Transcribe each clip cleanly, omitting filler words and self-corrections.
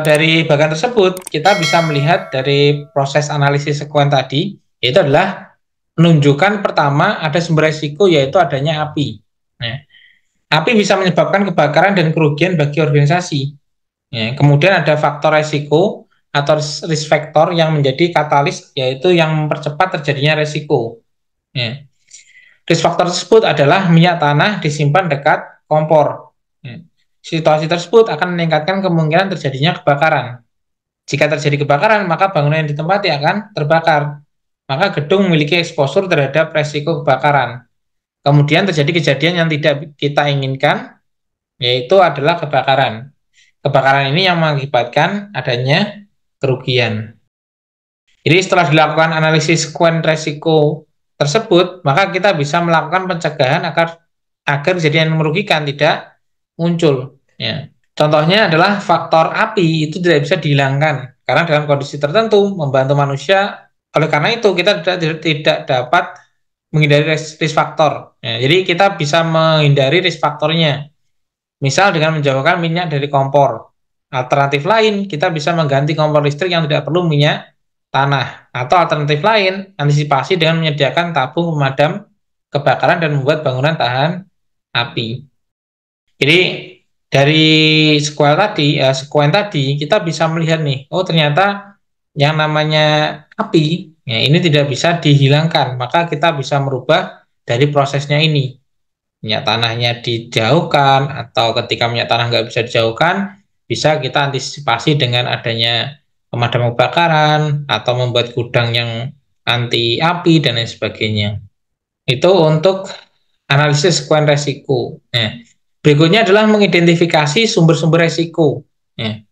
Dari bagian tersebut, kita bisa melihat dari proses analisis sekuen tadi, yaitu adalah menunjukkan pertama ada sumber resiko, yaitu adanya api. Nah, api bisa menyebabkan kebakaran dan kerugian bagi organisasi. Ya, kemudian ada faktor resiko atau risk factor yang menjadi katalis, yaitu yang mempercepat terjadinya resiko. Ya. Risk factor tersebut adalah minyak tanah disimpan dekat kompor. Ya. Situasi tersebut akan meningkatkan kemungkinan terjadinya kebakaran. Jika terjadi kebakaran, maka bangunan yang ditempati akan terbakar. Maka gedung memiliki eksposur terhadap resiko kebakaran. Kemudian terjadi kejadian yang tidak kita inginkan, yaitu adalah kebakaran. Kebakaran ini yang mengakibatkan adanya kerugian. Jadi setelah dilakukan analisis sekuen resiko tersebut, maka kita bisa melakukan pencegahan agar kejadian yang merugikan tidak muncul. Ya. Contohnya adalah faktor api itu tidak bisa dihilangkan karena dalam kondisi tertentu membantu manusia. Oleh karena itu kita tidak dapat menghindari risk faktor. Ya, jadi kita bisa menghindari risk faktornya. Misal dengan menjauhkan minyak dari kompor. Alternatif lain, kita bisa mengganti kompor listrik yang tidak perlu minyak tanah. Atau alternatif lain, antisipasi dengan menyediakan tabung pemadam kebakaran dan membuat bangunan tahan api. Jadi dari sekuen tadi kita bisa melihat nih, oh ternyata yang namanya api ya ini tidak bisa dihilangkan, maka kita bisa merubah dari prosesnya ini. Minyak tanahnya dijauhkan atau ketika minyak tanah nggak bisa dijauhkan, bisa kita antisipasi dengan adanya pemadam kebakaran atau membuat gudang yang anti api dan lain sebagainya. Itu untuk analisis sekuen resiko. Nah, berikutnya adalah mengidentifikasi sumber-sumber resiko. Nah,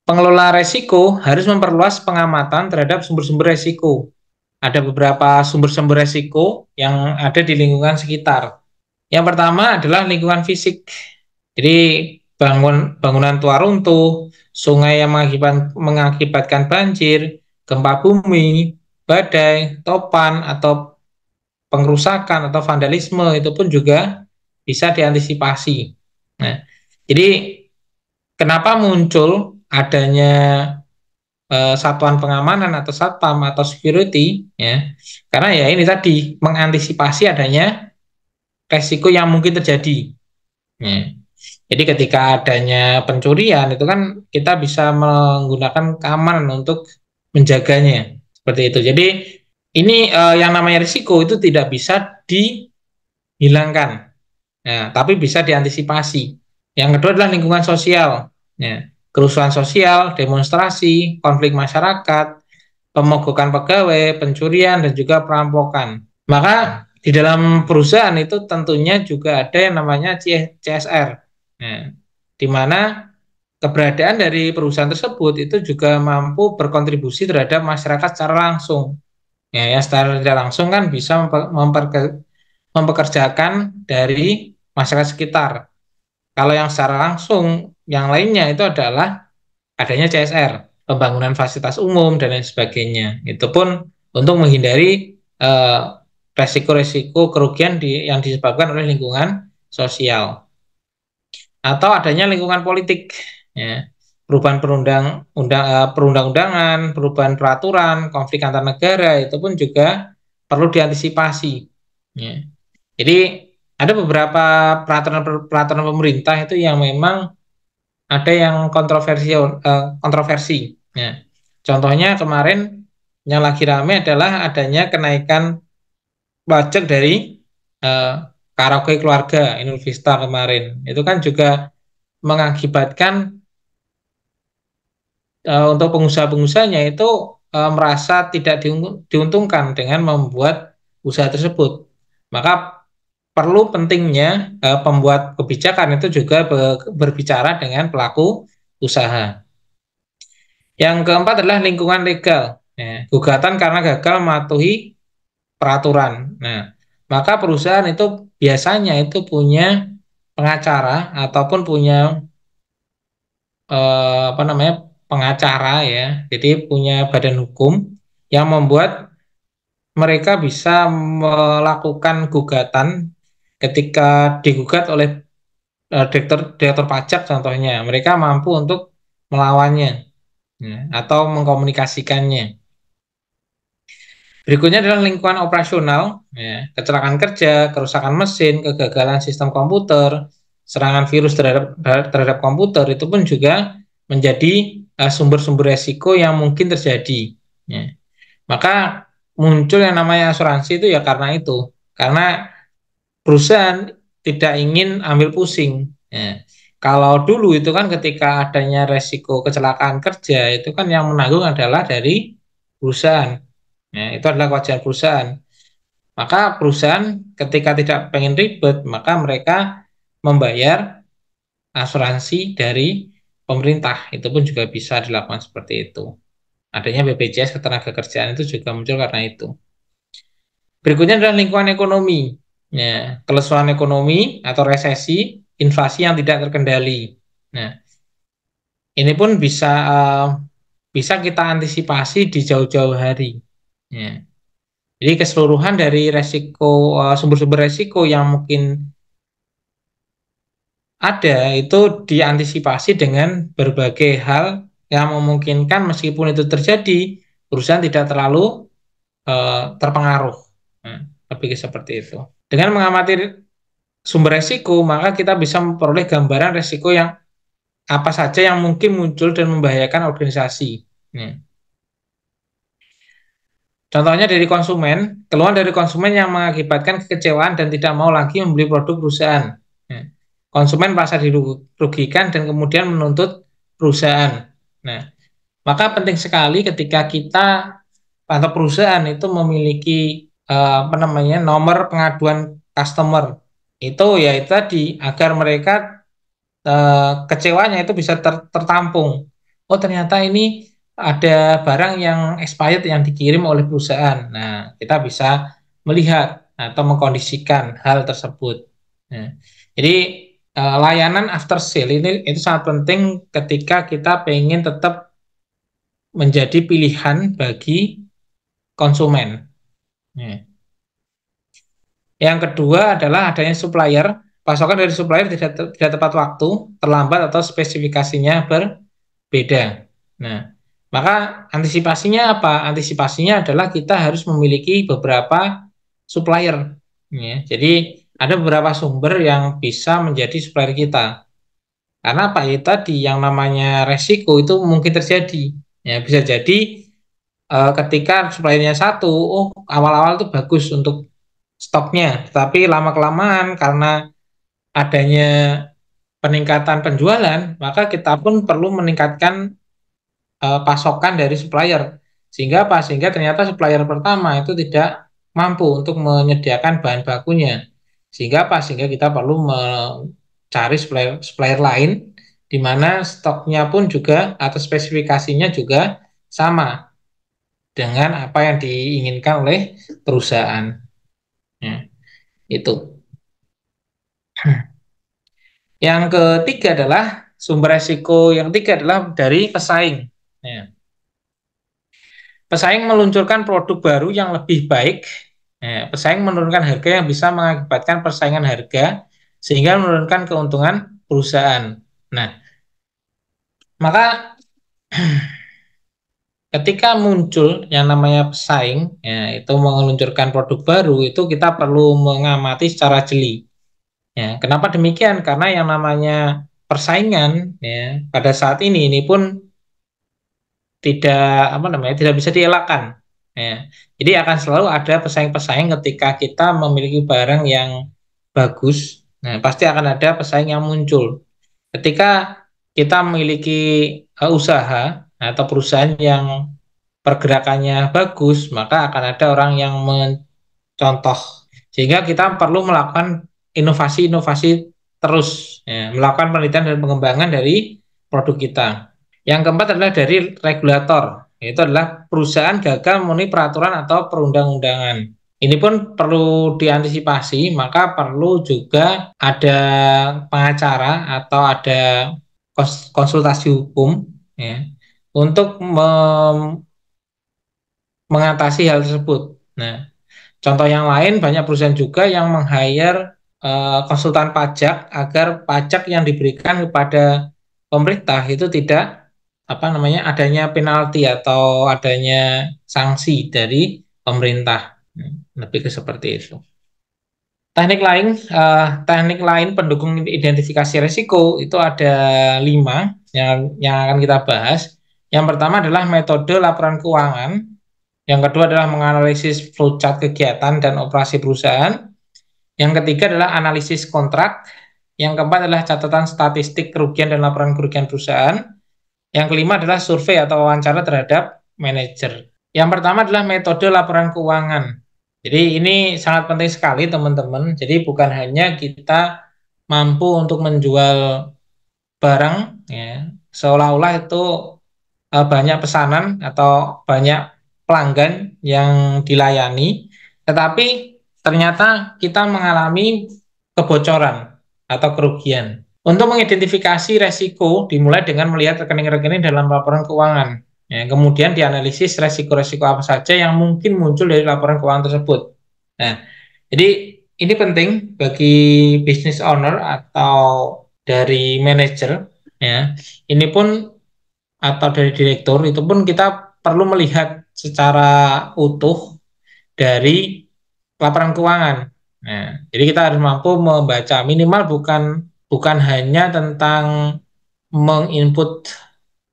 pengelola resiko harus memperluas pengamatan terhadap sumber-sumber resiko. Ada beberapa sumber-sumber resiko yang ada di lingkungan sekitar. Yang pertama adalah lingkungan fisik. Jadi bangunan tua runtuh, sungai yang mengakibatkan banjir, gempa bumi, badai, topan, atau pengerusakan atau vandalisme itu pun juga bisa diantisipasi. Nah, jadi kenapa muncul adanya satuan pengamanan atau satpam atau security ya? Karena ya ini tadi mengantisipasi adanya resiko yang mungkin terjadi. Ya. Jadi ketika adanya pencurian itu kan kita bisa menggunakan keamanan untuk menjaganya seperti itu. Jadi ini yang namanya risiko itu tidak bisa dihilangkan, ya, tapi bisa diantisipasi. Yang kedua adalah lingkungan sosial, ya, kerusuhan sosial, demonstrasi, konflik masyarakat, pemogokan pegawai, pencurian dan juga perampokan. Maka di dalam perusahaan itu tentunya juga ada yang namanya CSR, ya, di mana keberadaan dari perusahaan tersebut itu juga mampu berkontribusi terhadap masyarakat secara langsung. Ya, ya secara tidak langsung kan bisa mempekerjakan dari masyarakat sekitar. Kalau yang secara langsung, yang lainnya itu adalah adanya CSR, pembangunan fasilitas umum dan lain sebagainya. Itu pun untuk menghindari resiko-resiko kerugian yang disebabkan oleh lingkungan sosial atau adanya lingkungan politik. Ya. Perubahan perundang-undangan, perubahan peraturan, konflik antar negara itu pun juga perlu diantisipasi. Ya. Jadi ada beberapa peraturan pemerintah itu yang memang ada yang kontroversi. Ya. Contohnya kemarin yang lagi ramai adalah adanya kenaikan pajak dari eh, karaoke keluarga Inul Vista kemarin. Itu kan juga mengakibatkan untuk pengusaha-pengusahanya itu merasa tidak diuntungkan dengan membuat usaha tersebut. Maka perlu pentingnya pembuat kebijakan itu juga berbicara dengan pelaku usaha. Yang keempat adalah lingkungan legal. Ya, gugatan karena gagal mematuhi peraturan. Nah, maka perusahaan itu biasanya itu punya pengacara ataupun punya apa namanya pengacara ya. Jadi punya badan hukum yang membuat mereka bisa melakukan gugatan ketika digugat oleh direktur pajak contohnya. Mereka mampu untuk melawannya, ya, atau mengkomunikasikannya. Berikutnya adalah lingkungan operasional, ya, kecelakaan kerja, kerusakan mesin, kegagalan sistem komputer, serangan virus terhadap komputer itu pun juga menjadi sumber-sumber resiko yang mungkin terjadi. Ya. Maka muncul yang namanya asuransi itu ya karena perusahaan tidak ingin ambil pusing. Ya. Kalau dulu itu kan ketika adanya resiko kecelakaan kerja itu kan yang menanggung adalah dari perusahaan. Ya, itu adalah kewajiban perusahaan. Maka perusahaan ketika tidak pengen ribet, maka mereka membayar asuransi dari pemerintah. Itu pun juga bisa dilakukan seperti itu. Adanya BPJS Ketenagakerjaan itu juga muncul karena itu. Berikutnya adalah lingkungan ekonomi. Ya, kelesuan ekonomi atau resesi, inflasi yang tidak terkendali. Nah, ini pun bisa kita antisipasi di jauh-jauh hari. Ya. Jadi keseluruhan dari resiko sumber-sumber resiko yang mungkin ada itu diantisipasi dengan berbagai hal yang memungkinkan meskipun itu terjadi perusahaan tidak terlalu terpengaruh. Nah, lebih seperti itu. Dengan mengamati sumber resiko, maka kita bisa memperoleh gambaran resiko yang apa saja yang mungkin muncul dan membahayakan organisasi. Nah, contohnya dari konsumen, keluhan dari konsumen yang mengakibatkan kekecewaan dan tidak mau lagi membeli produk perusahaan. Nah, konsumen merasa dirugikan dan kemudian menuntut perusahaan. Nah, maka penting sekali ketika kita atau perusahaan itu memiliki apa namanya nomor pengaduan customer itu ya itu tadi agar mereka kecewanya itu bisa tertampung. Oh ternyata ini ada barang yang expired yang dikirim oleh perusahaan. Nah kita bisa melihat atau mengkondisikan hal tersebut. Nah, jadi layanan after sale ini itu sangat penting ketika kita pengen tetap menjadi pilihan bagi konsumen. Nah, yang kedua adalah adanya supplier. Pasokan dari supplier tidak tepat waktu, terlambat atau spesifikasinya berbeda. Nah, maka antisipasinya apa? Antisipasinya adalah kita harus memiliki beberapa supplier. Ya, jadi ada beberapa sumber yang bisa menjadi supplier kita. Karena apa ya tadi yang namanya resiko itu mungkin terjadi. Ya, bisa jadi ketika suppliernya satu, oh awal-awal itu bagus untuk stoknya, tapi lama-kelamaan karena adanya peningkatan penjualan, maka kita pun perlu meningkatkan pasokan dari supplier. Sehingga apa? Sehingga ternyata supplier pertama itu tidak mampu untuk menyediakan bahan bakunya. Sehingga apa? Sehingga kita perlu mencari supplier lain di mana stoknya pun juga atau spesifikasinya juga sama dengan apa yang diinginkan oleh perusahaan. Ya, itu. Yang ketiga adalah sumber resiko yang ketiga adalah dari pesaing. Ya. Pesaing meluncurkan produk baru yang lebih baik. Ya. Pesaing menurunkan harga yang bisa mengakibatkan persaingan harga sehingga menurunkan keuntungan perusahaan. Nah, maka ketika muncul yang namanya pesaing, ya, itu meluncurkan produk baru, itu kita perlu mengamati secara jeli. Ya, kenapa demikian? Karena yang namanya persaingan ya pada saat ini pun tidak apa namanya tidak bisa dielakkan. Ya. Jadi akan selalu ada pesaing-pesaing ketika kita memiliki barang yang bagus. Nah, pasti akan ada pesaing yang muncul. Ketika kita memiliki usaha atau perusahaan yang pergerakannya bagus, maka akan ada orang yang mencontoh. Sehingga kita perlu melakukan inovasi-inovasi terus, ya, melakukan penelitian dan pengembangan dari produk kita. Yang keempat adalah dari regulator, yaitu adalah perusahaan gagal memenuhi peraturan atau perundang-undangan. Ini pun perlu diantisipasi, maka perlu juga ada pengacara atau ada konsultasi hukum ya, untuk mengatasi hal tersebut. Nah, contoh yang lain banyak perusahaan juga yang meng-hire konsultan pajak agar pajak yang diberikan kepada pemerintah itu tidak apa namanya, adanya penalti atau adanya sanksi dari pemerintah. Lebih ke seperti itu. Teknik lain pendukung identifikasi risiko itu ada 5 yang akan kita bahas. Yang pertama adalah metode laporan keuangan. Yang kedua adalah menganalisis flowchart kegiatan dan operasi perusahaan. Yang ketiga adalah analisis kontrak. Yang keempat adalah catatan statistik kerugian dan laporan kerugian perusahaan. Yang kelima adalah survei atau wawancara terhadap manajer. Yang pertama adalah metode laporan keuangan. Jadi ini sangat penting sekali teman-teman. Jadi bukan hanya kita mampu untuk menjual barang, ya, seolah-olah itu banyak pesanan atau banyak pelanggan yang dilayani, tetapi ternyata kita mengalami kebocoran atau kerugian. Untuk mengidentifikasi resiko dimulai dengan melihat rekening-rekening dalam laporan keuangan. Ya, kemudian dianalisis resiko-resiko apa saja yang mungkin muncul dari laporan keuangan tersebut. Nah, jadi ini penting bagi business owner atau dari manajer. Ya, ini pun atau dari direktur itu pun kita perlu melihat secara utuh dari laporan keuangan. Nah, jadi kita harus mampu membaca minimal bukan hanya tentang menginput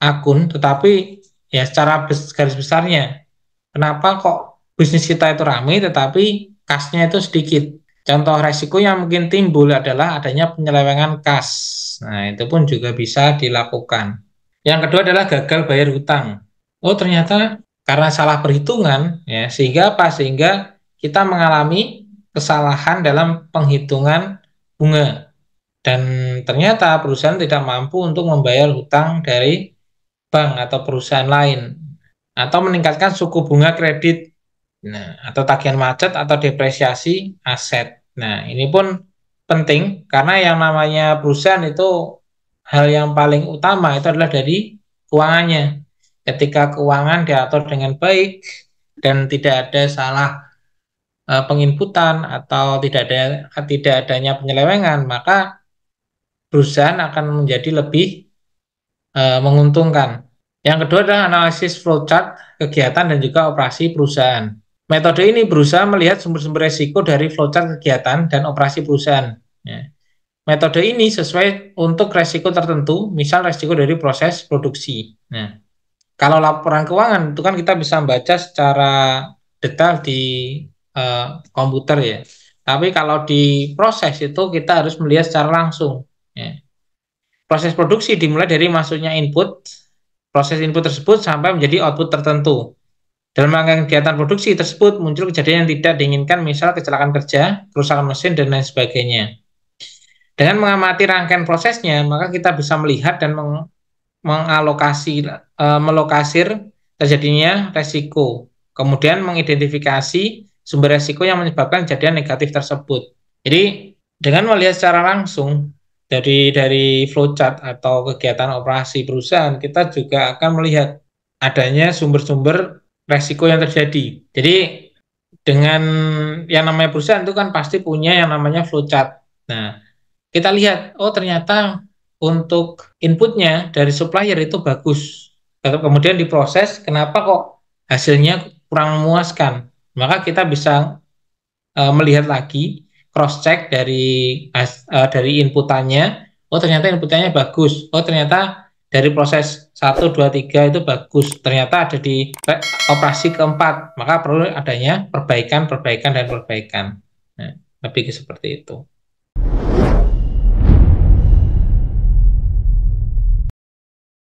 akun, tetapi ya secara garis besarnya. Kenapa kok bisnis kita itu ramai tetapi kasnya itu sedikit? Contoh resiko yang mungkin timbul adalah adanya penyelewengan kas. Nah, itu pun juga bisa dilakukan. Yang kedua adalah gagal bayar hutang. Oh, ternyata karena salah perhitungan, ya, sehingga apa? Sehingga kita mengalami kesalahan dalam penghitungan bunga. Dan ternyata perusahaan tidak mampu untuk membayar hutang dari bank atau perusahaan lain. Atau meningkatkan suku bunga kredit. Nah, atau tagihan macet atau depresiasi aset. Nah, ini pun penting karena yang namanya perusahaan itu hal yang paling utama itu adalah dari keuangannya. Ketika keuangan diatur dengan baik dan tidak ada salah penginputan atau tidak adanya penyelewengan, maka perusahaan akan menjadi lebih menguntungkan. Yang kedua adalah analisis flowchart kegiatan dan juga operasi perusahaan. Metode ini berusaha melihat sumber-sumber resiko dari flowchart kegiatan dan operasi perusahaan. Ya. Metode ini sesuai untuk resiko tertentu, misal resiko dari proses produksi. Nah, kalau laporan keuangan itu kan kita bisa membaca secara detail di komputer ya. Tapi kalau di proses itu kita harus melihat secara langsung. Ya. Proses produksi dimulai dari masuknya input, proses input tersebut sampai menjadi output tertentu. Dalam rangka kegiatan produksi tersebut muncul kejadian yang tidak diinginkan, misal kecelakaan kerja, kerusakan mesin, dan lain sebagainya. Dengan mengamati rangkaian prosesnya, maka kita bisa melihat dan melokasir terjadinya resiko. Kemudian mengidentifikasi sumber resiko yang menyebabkan kejadian negatif tersebut. Jadi dengan melihat secara langsung dari flowchart atau kegiatan operasi perusahaan, kita juga akan melihat adanya sumber-sumber resiko yang terjadi. Jadi dengan yang namanya perusahaan itu kan pasti punya yang namanya flowchart. Nah, kita lihat, oh ternyata untuk inputnya dari supplier itu bagus. Kemudian diproses, kenapa kok hasilnya kurang memuaskan? Maka kita bisa melihat lagi, cross check dari inputannya. Oh ternyata inputannya bagus. Oh ternyata dari proses 1, 2, 3 itu bagus. Ternyata ada di operasi keempat. Maka perlu adanya perbaikan, perbaikan, dan perbaikan. Nah, lebih seperti itu.